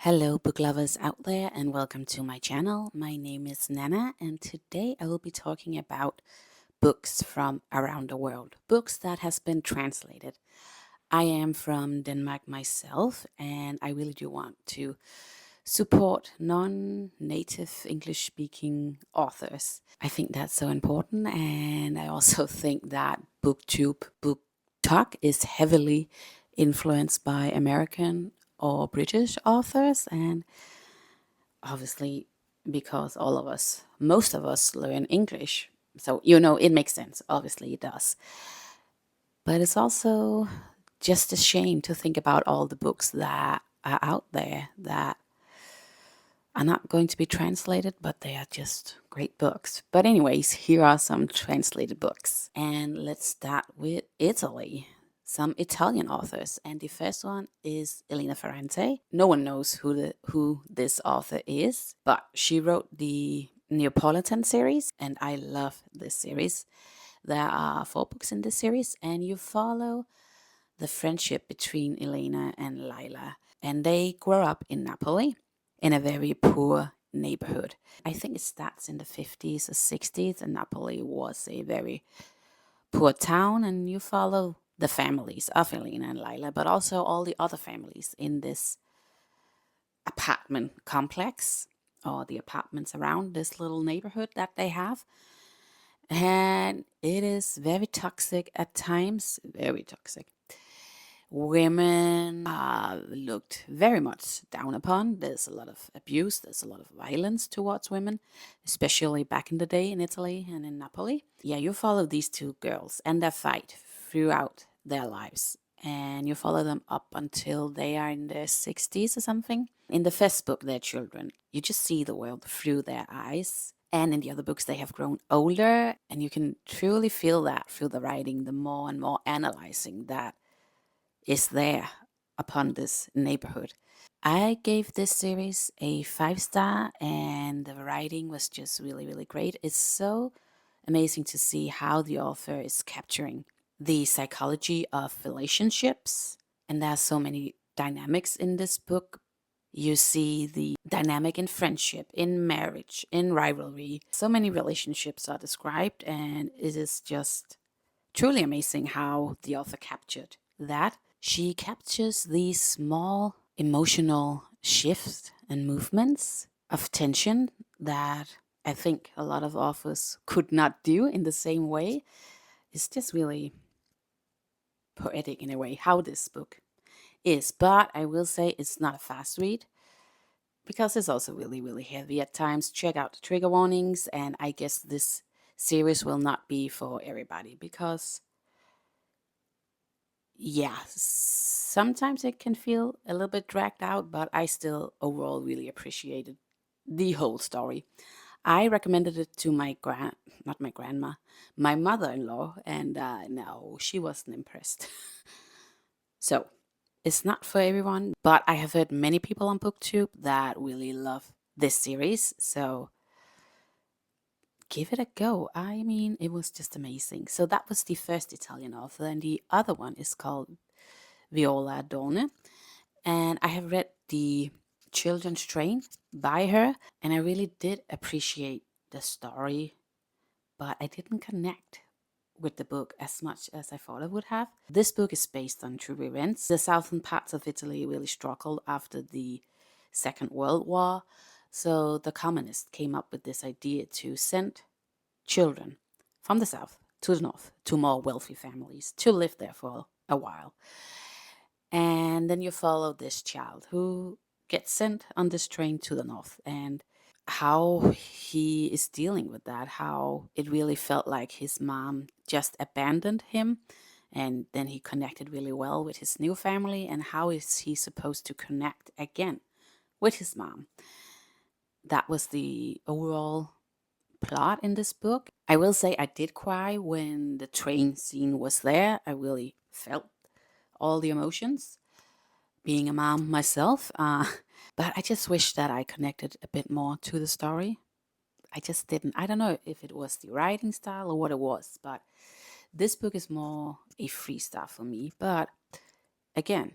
Hello, book lovers out there, and welcome to my channel. My name is Nana, and today I will be talking about books from around the world, books that has been translated. I am from Denmark myself, and I really do want to support non-native English-speaking authors. I think that's so important, and I also think that booktube, book talk is heavily influenced by American or British authors, and obviously because all of us, most of us learn English. So, it makes sense. Obviously, it does. But it's also just a shame to think about all the books that are out there that are not going to be translated, but they are just great books. But, anyways, here are some translated books. And let's start with Italy. Some Italian authors, and the first one is Elena Ferrante. No one knows who this author is, but she wrote the Neapolitan series, and I love this series. There are 4 books in this series, and you follow the friendship between Elena and Lila, and they grow up in Napoli in a very poor neighborhood. I think it starts in the 50s or 60s, and Napoli was a very poor town, and you follow the families of Elena and Lila, but also all the other families in this apartment complex or the apartments around this little neighborhood that they have. And it is very toxic at times, very toxic. Women are looked very much down upon. There's a lot of abuse, there's a lot of violence towards women, especially back in the day in Italy and in Napoli. Yeah, you follow these 2 girls and their fight throughout their lives. And you follow them up until they are in their 60s or something. In the first book, they're children. You just see the world through their eyes. And in the other books, they have grown older. And you can truly feel that through the writing, the more and more analyzing that is there upon this neighborhood. I gave this series a 5-star, and the writing was just really, really great. It's so amazing to see how the author is capturing the psychology of relationships. And there are so many dynamics in this book. You see the dynamic in friendship, in marriage, in rivalry. So many relationships are described, and it is just truly amazing how the author captured that. She captures these small emotional shifts and movements of tension that I think a lot of authors could not do in the same way. It's just really poetic in a way how this book is. But I will say it's not a fast read because it's also really, really heavy at times. Check out the trigger warnings, and I guess this series will not be for everybody because, yeah, sometimes it can feel a little bit dragged out, but I still overall really appreciated the whole story. I recommended it to not my grandma, my mother-in-law, and no, she wasn't impressed. So it's not for everyone, but I have heard many people on BookTube that really love this series. So give it a go. I mean, it was just amazing. So that was the first Italian author, and the other one is called Viola Ardone. And I have read The Children's Train by her, and I really did appreciate the story, but I didn't connect with the book as much as I thought I would have. This book is based on true events. The southern parts of Italy really struggled after the Second World War, so the communists came up with this idea to send children from the south to the north to more wealthy families to live there for a while. And then you follow this child who gets sent on this train to the north, and how he is dealing with that, how it really felt like his mom just abandoned him, and then he connected really well with his new family, and how is he supposed to connect again with his mom. That was the overall plot in this book. I will say I did cry when the train scene was there. I really felt all the emotions, being a mom myself. But I just wish that I connected a bit more to the story. I just didn't. I don't know if it was the writing style or what it was, but this book is more a freestyle for me. But again,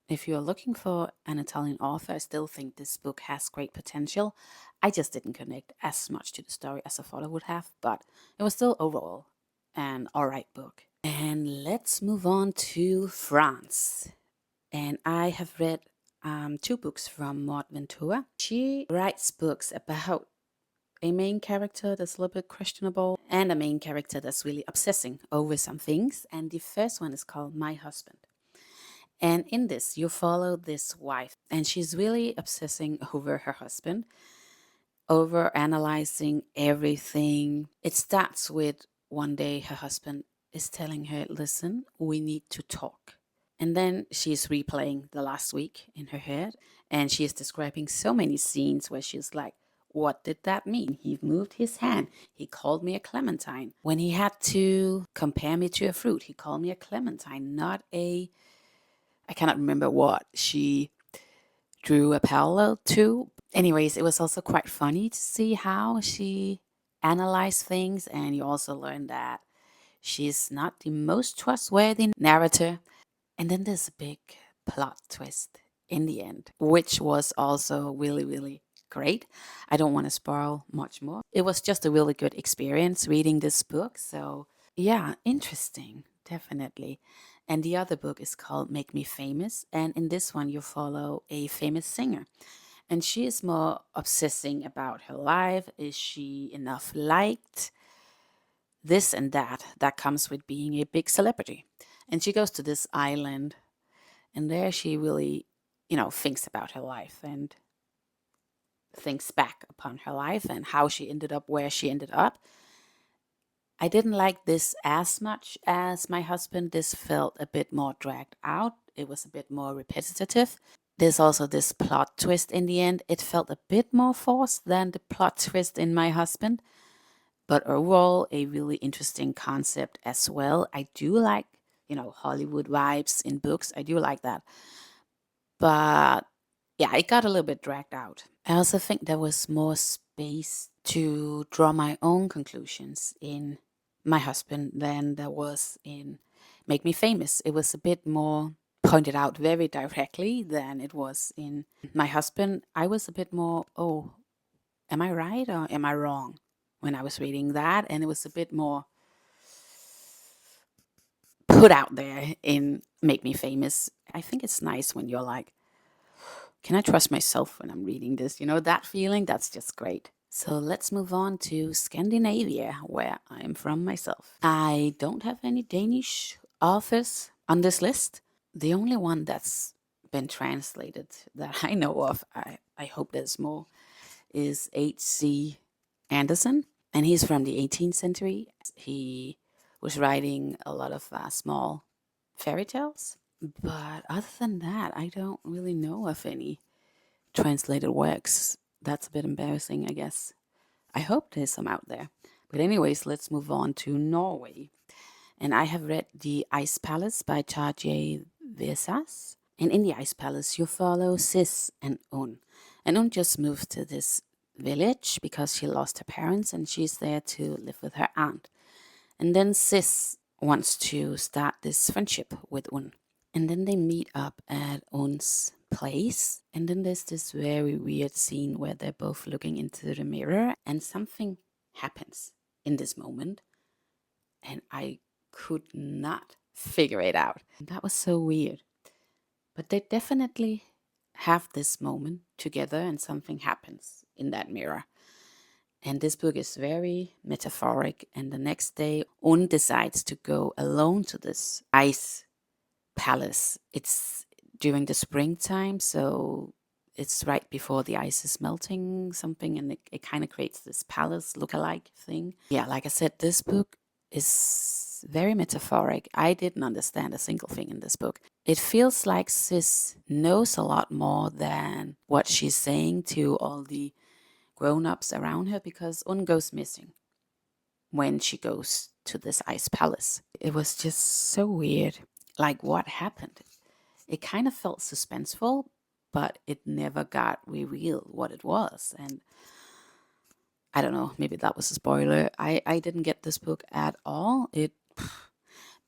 If you're looking for an Italian author, I still think this book has great potential. I just didn't connect as much to the story as I thought I would have, but it was still overall an alright book. And let's move on to France. And I have read two books from Maud Ventura. She writes books about a main character that's a little bit questionable and a main character that's really obsessing over some things. And the first one is called My Husband. And in this, you follow this wife, and she's really obsessing over her husband, over analyzing everything. It starts with one day her husband is telling her, listen, we need to talk. And then she's replaying the last week in her head, and she is describing so many scenes where she's like, what did that mean? He moved his hand. He called me a clementine. When he had to compare me to a fruit, he called me a clementine, not a, I cannot remember what she drew a parallel to. Anyways, it was also quite funny to see how she analyzed things, and you also learn that she's not the most trustworthy narrator. And then there's a big plot twist in the end, which was also really, really great. I don't want to spoil much more. It was just a really good experience reading this book. So, yeah, interesting, definitely. And the other book is called Make Me Famous. And in this one, you follow a famous singer. And she is more obsessing about her life. Is she enough liked? This and that comes with being a big celebrity. And she goes to this island, and there she really, thinks about her life and thinks back upon her life and how she ended up where she ended up. I didn't like this as much as My Husband. This felt a bit more dragged out. It was a bit more repetitive. There's also this plot twist in the end. It felt a bit more forced than the plot twist in My Husband. But overall, a really interesting concept as well. I do like, Hollywood vibes in books. I do like that. But yeah, it got a little bit dragged out. I also think there was more space to draw my own conclusions in My Husband than there was in Make Me Famous. It was a bit more pointed out very directly than it was in My Husband. I was a bit more, oh, am I right or am I wrong when I was reading that? And it was a bit more put out there in Make Me Famous. I think it's nice when you're like, can I trust myself when I'm reading this? That feeling, that's just great. So let's move on to Scandinavia, where I'm from myself. I don't have any Danish authors on this list. The only one that's been translated that I know of, I hope there's more, is H.C. Andersen. And he's from the 18th century. He was writing a lot of small fairy tales. But other than that, I don't really know of any translated works. That's a bit embarrassing, I guess. I hope there's some out there. But, anyways, let's move on to Norway. And I have read The Ice Palace by Tarjei Versass. And in The Ice Palace, you follow Sis and Un. And Un just moved to this village because she lost her parents and she's there to live with her aunt. And then Sis wants to start this friendship with Un. And then they meet up at Un's place. And then there's this very weird scene where they're both looking into the mirror and something happens in this moment. And I could not figure it out. That was so weird. But they definitely have this moment together and something happens in that mirror. And this book is very metaphoric. And the next day, Un decides to go alone to this ice palace. It's during the springtime, so it's right before the ice is melting, something, and it kind of creates this palace look-alike thing. Yeah, like I said, this book is very metaphoric. I didn't understand a single thing in this book. It feels like Sis knows a lot more than what she's saying to all the grown-ups around her because Un goes missing when she goes to this ice palace. It was just so weird. Like, what happened? It kind of felt suspenseful, but it never got revealed what it was. And I don't know, maybe that was a spoiler. I didn't get this book at all.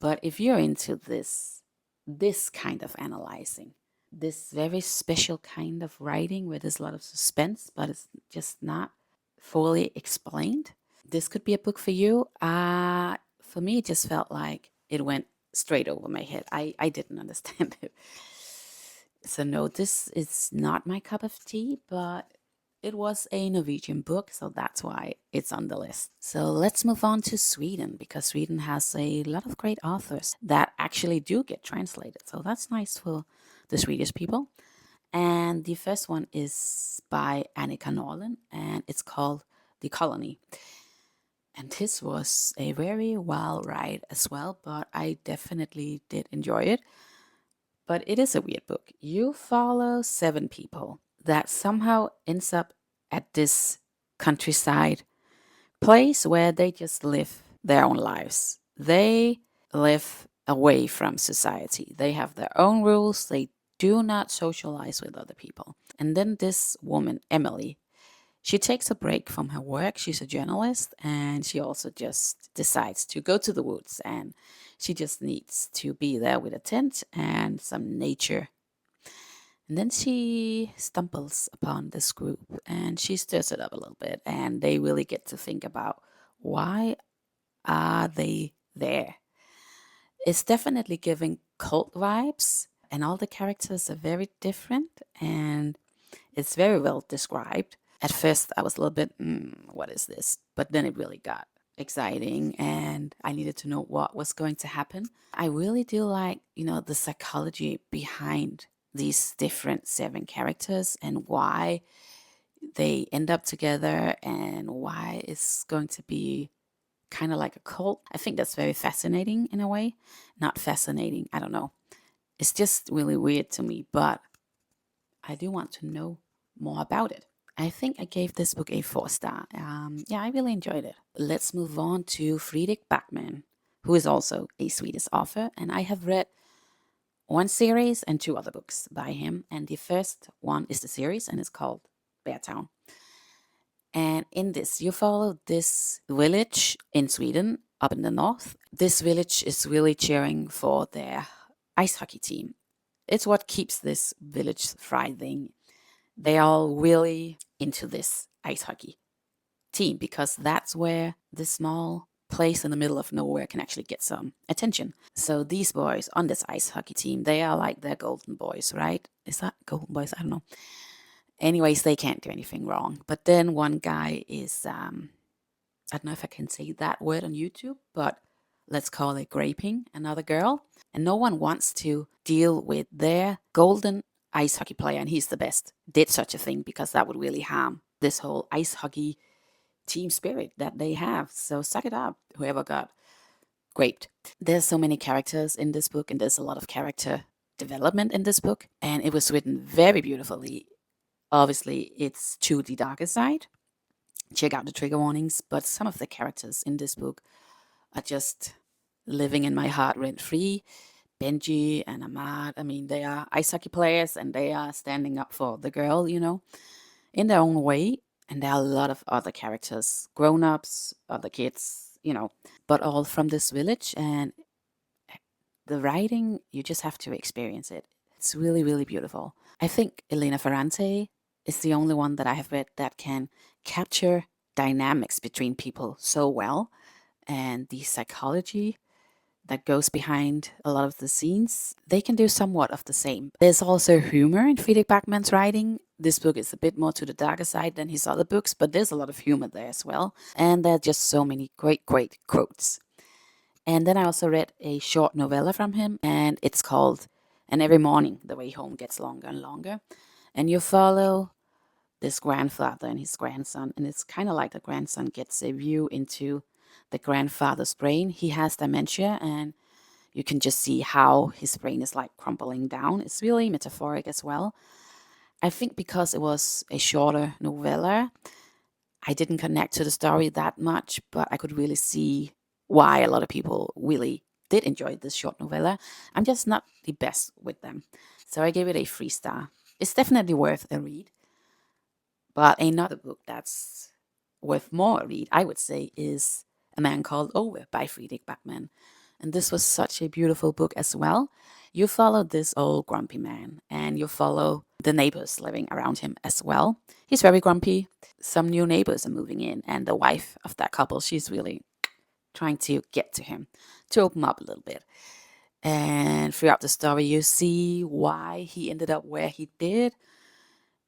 But if you're into this kind of analyzing, this very special kind of writing where there's a lot of suspense, but it's just not fully explained. This could be a book for you. For me, it just felt like it went straight over my head. I didn't understand it. So, no, this is not my cup of tea, but it was a Norwegian book, so that's why it's on the list. So, let's move on to Sweden because Sweden has a lot of great authors that actually do get translated. So, that's nice for the Swedish people. And the first one is by Annika Norlin, and it's called The Colony. And this was a very well write as well, but I definitely did enjoy it. But it is a weird book. You follow 7 people that somehow ends up at this countryside place where they just live their own lives. They live away from society. They have their own rules. They do not socialize with other people. And then this woman, Emily, she takes a break from her work. She's a journalist and she also just decides to go to the woods and she just needs to be there with a tent and some nature. And then she stumbles upon this group and she stirs it up a little bit and they really get to think about why are they there? It's definitely giving cult vibes and all the characters are very different and it's very well described. At first, I was a little bit, what is this? But then it really got exciting and I needed to know what was going to happen. I really do like, the psychology behind these different 7 characters and why they end up together and why it's going to be kind of like a cult. I think that's very fascinating in a way. Not fascinating, I don't know. It's just really weird to me, but I do want to know more about it. I think I gave this book a 4 star. Yeah, I really enjoyed it. Let's move on to Fredrik Backman, who is also a Swedish author, and I have read one series and 2 other books by him. And the first one is the series, and it's called Beartown. And in this, you follow this village in Sweden, up in the north. This village is really cheering for their ice hockey team. It's what keeps this village thriving. They are all really into this ice hockey team because that's where this small place in the middle of nowhere can actually get some attention. So these boys on this ice hockey team, they are like their golden boys, right? Is that golden boys? I don't know. Anyways, they can't do anything wrong. But then one guy is, I don't know if I can say that word on YouTube, but let's call it graping another girl. And no one wants to deal with their golden ice hockey player, and he's the best, did such a thing because that would really harm this whole ice hockey team spirit that they have. So suck it up, whoever got graped. There's so many characters in this book, and there's a lot of character development in this book, and it was written very beautifully. Obviously, it's to the darker side. Check out the trigger warnings, but some of the characters in this book are just living in my heart rent free. Benji and Ahmad, I mean, they are ice hockey players and they are standing up for the girl, in their own way. And there are a lot of other characters, grown ups, other kids, but all from this village. And the writing, you just have to experience it. It's really, really beautiful. I think Elena Ferrante is the only one that I have read that can capture dynamics between people so well and the psychology that goes behind a lot of the scenes. They can do somewhat of the same. There's also humor in Fredrik Backman's writing. This book is a bit more to the darker side than his other books, but there's a lot of humor there as well. And there are just so many great, great quotes. And then I also read a short novella from him, and it's called And Every Morning the Way Home Gets Longer and Longer. And you follow this grandfather and his grandson, and it's kind of like the grandson gets a view into the grandfather's brain. He has dementia, and you can just see how his brain is like crumbling down. It's really metaphoric as well. I think because it was a shorter novella, I didn't connect to the story that much, but I could really see why a lot of people really did enjoy this short novella. I'm just not the best with them. So I gave it a 3 star. It's definitely worth a read. But another book that's worth more a read, I would say, is A Man Called Ove by Fredrik Backman. And this was such a beautiful book as well. You follow this old grumpy man, and you follow the neighbors living around him as well. He's very grumpy. Some new neighbors are moving in, and the wife of that couple, she's really trying to get to him to open up a little bit. And throughout the story, you see why he ended up where he did.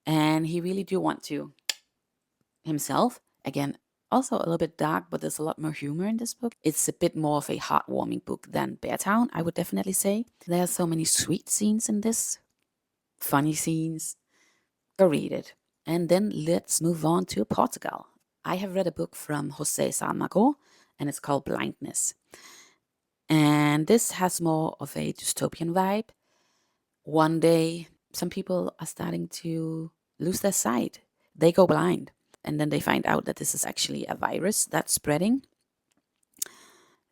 And he really do want to himself. Again, also a little bit dark, but there's a lot more humor in this book. It's a bit more of a heartwarming book than Beartown, I would definitely say. There are so many sweet scenes in this, funny scenes. Go read it. And then let's move on to Portugal. I have read a book from Jose Saramago, and it's called Blindness. And this has more of a dystopian vibe. One day, some people are starting to lose their sight. They go blind. And then they find out that this is actually a virus that's spreading.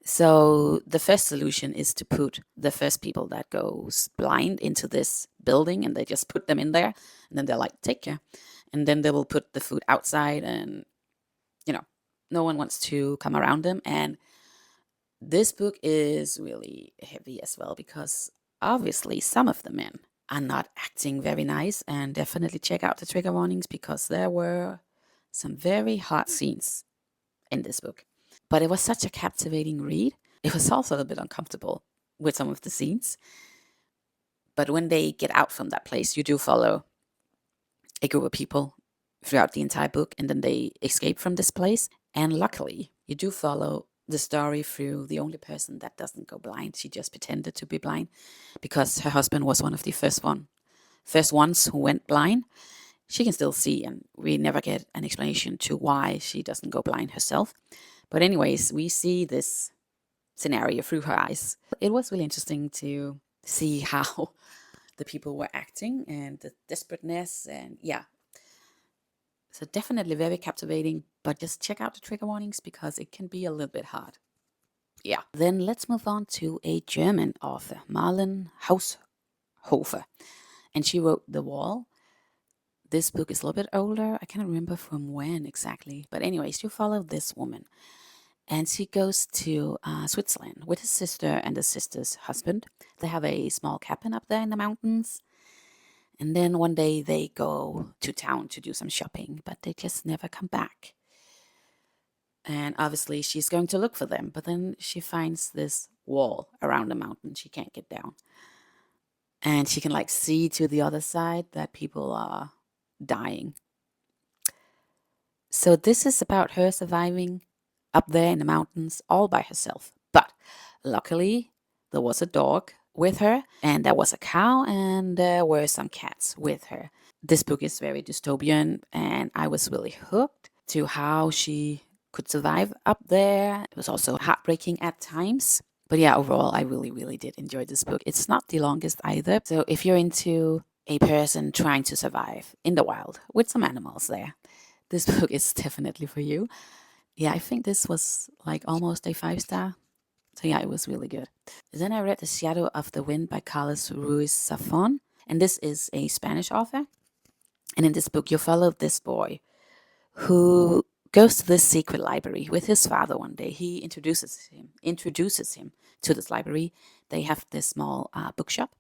So the first solution is to put the first people that goes blind into this building, and they just put them in there, and then they're like, take care. And then they will put the food outside, and no one wants to come around them. And this book is really heavy as well, because obviously some of the men are not acting very nice, and definitely check out the trigger warnings, because there were some very hard scenes in this book. But it was such a captivating read. It was also a little bit uncomfortable with some of the scenes. But when they get out from that place, you do follow a group of people throughout the entire book, and then they escape from this place. And luckily, you do follow the story through the only person that doesn't go blind. She just pretended to be blind because her husband was one of the first ones who went blind. She can still see, and we never get an explanation to why she doesn't go blind herself. But anyways, we see this scenario through her eyes. It was really interesting to see how the people were acting and the desperateness, and yeah. So definitely very captivating, but just check out the trigger warnings because it can be a little bit hard. Yeah. Then let's move on to a German author, Marlen Haushofer. And she wrote The Wall. This book is a little bit older. I can't remember from when exactly. But anyways, you follow this woman. And she goes to Switzerland with his sister and the sister's husband. They have a small cabin up there in the mountains. And then one day they go to town to do some shopping, but they just never come back. And obviously she's going to look for them, but then she finds this wall around the mountain she can't get down. And she can see to the other side that people are dying. So this is about her surviving up there in the mountains all by herself. But luckily, there was a dog with her, and there was a cow, and there were some cats with her. This book is very dystopian, and I was really hooked to how she could survive up there. It was also heartbreaking at times. But yeah, overall, I really, really did enjoy this book. It's not the longest either. So if you're into a person trying to survive in the wild with some animals there, this book is definitely for you. Yeah, I think this was almost a 5-star. So yeah, it was really good. Then I read The Shadow of the Wind by Carlos Ruis Zafon. And this is a Spanish author. And in this book, you follow this boy who goes to this secret library with his father one day. He introduces him to this library. They have this small bookshop.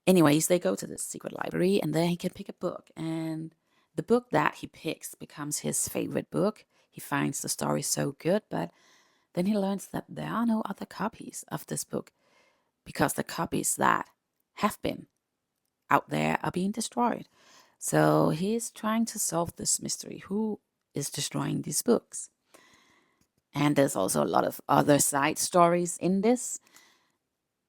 Anyways, they go to this secret library, and there he can pick a book. And the book that he picks becomes his favorite book. He finds the story so good, but then he learns that there are no other copies of this book because the copies that have been out there are being destroyed. So he's trying to solve this mystery. Who is destroying these books? And there's also a lot of other side stories in this.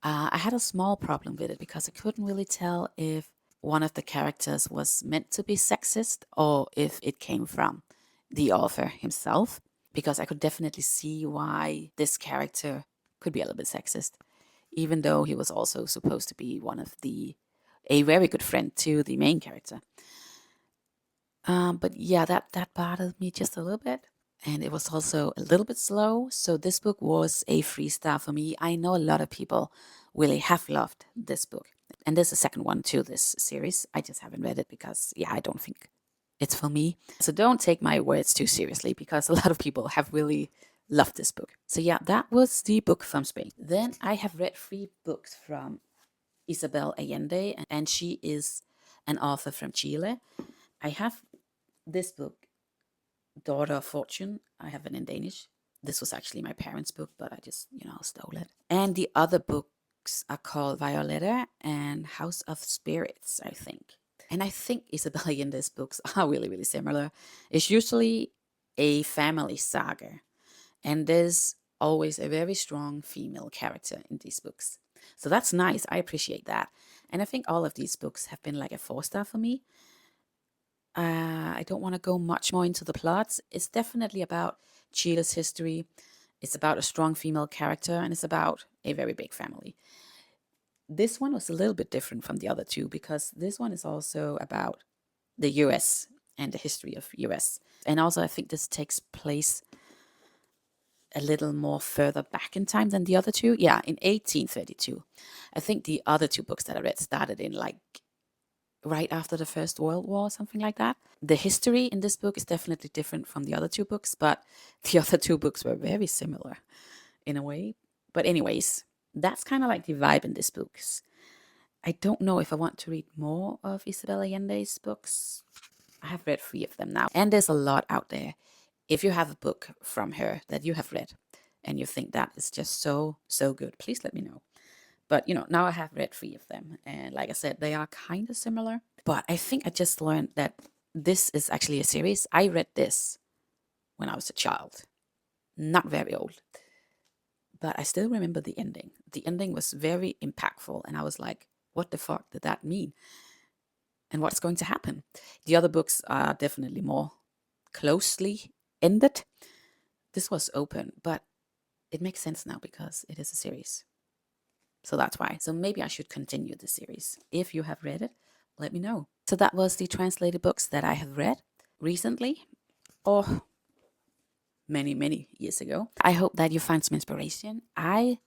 I had a small problem with it because I couldn't really tell if one of the characters was meant to be sexist or if it came from the author himself, because I could definitely see why this character could be a little bit sexist, even though he was also supposed to be a very good friend to the main character. But yeah, that bothered me just a little bit. And it was also a little bit slow. So this book was a 3-star for me. I know a lot of people really have loved this book. And there's a second one to this series. I just haven't read it because, I don't think it's for me. So don't take my words too seriously because a lot of people have really loved this book. So yeah, that was the book from Spain. Then I have read 3 books from Isabel Allende, and she is an author from Chile. I have this book, Daughter of Fortune. I have it in Danish. This was actually my parents' book, but I just, stole it. And the other books are called Violetta and House of Spirits, I think. And I think Isabel Allende's books are really, really similar. It's usually a family saga, and there's always a very strong female character in these books. So that's nice. I appreciate that. And I think all of these books have been like a 4-star for me. I don't want to go much more into the plots. It's definitely about Chile's history. It's about a strong female character, and it's about a very big family. This one was a little bit different from the other two because this one is also about the US and the history of US. And also I think this takes place a little more further back in time than the other two. Yeah, in 1832. I think the other two books that I read started in like right after the First World War, something like that. The history in this book is definitely different from the other two books, but the other two books were very similar in a way. But anyways, that's kind of like the vibe in these books. I don't know if I want to read more of Isabel Allende's books. I have read 3 of them now, and there's a lot out there. If you have a book from her that you have read and you think that is just so good, please let me know. But now I have read 3 of them, and like I said, they are kind of similar. But I think I just learned that this is actually a series. I read this when I was a child, not very old, but I still remember the ending. The ending was very impactful, and I was like, what the fuck did that mean? And what's going to happen? The other books are definitely more closely ended. This was open, but it makes sense now because it is a series. So that's why. So maybe I should continue the series. If you have read it, let me know. So that was the translated books that I have read recently, or many, many years ago. I hope that you find some inspiration. I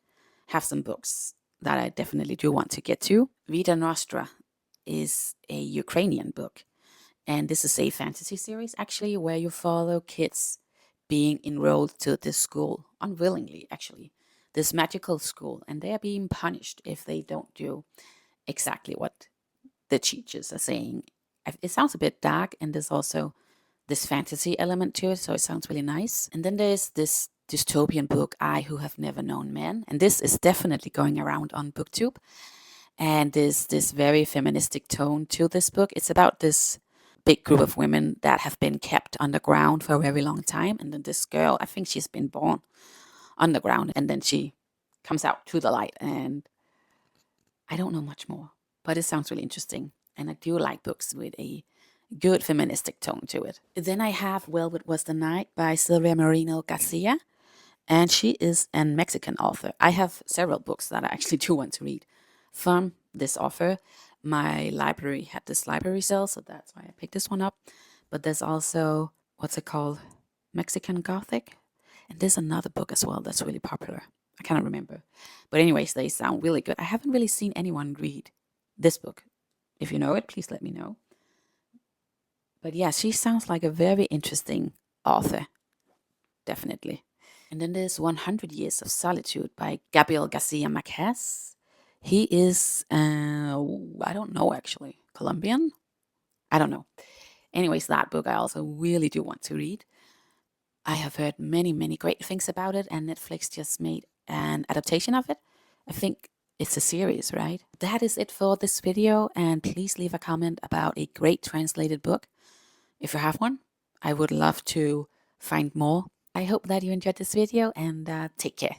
have some books that I definitely do want to get to. Vida Nostra is a Ukrainian book. And this is a fantasy series, actually, where you follow kids being enrolled to this school, unwillingly, actually, this magical school. And they are being punished if they don't do exactly what the teachers are saying. It sounds a bit dark, and there's also this fantasy element to it, so it sounds really nice. And then there's this dystopian book, I Who Have Never Known Men. And this is definitely going around on booktube. And there's this very feministic tone to this book. It's about this big group of women that have been kept underground for a very long time. And then this girl, I think she's been born underground, and then she comes out to the light. And I don't know much more, but it sounds really interesting. And I do like books with a good feministic tone to it. Then I have Velvet Was the Night by Silvia Moreno Garcia. And she is a Mexican author. I have several books that I actually do want to read from this author. My library had this library sale, so that's why I picked this one up. But there's also, what's it called? Mexican Gothic. And there's another book as well that's really popular. I cannot remember. But anyways, they sound really good. I haven't really seen anyone read this book. If you know it, please let me know. But yeah, she sounds like a very interesting author. Definitely. And then there's 100 Years of Solitude by Gabriel Garcia Marquez. He is, I don't know actually, Colombian? I don't know. Anyways, that book I also really do want to read. I have heard many, many great things about it, and Netflix just made an adaptation of it. I think it's a series, right? That is it for this video, and please leave a comment about a great translated book. If you have one, I would love to find more. I hope that you enjoyed this video, and take care.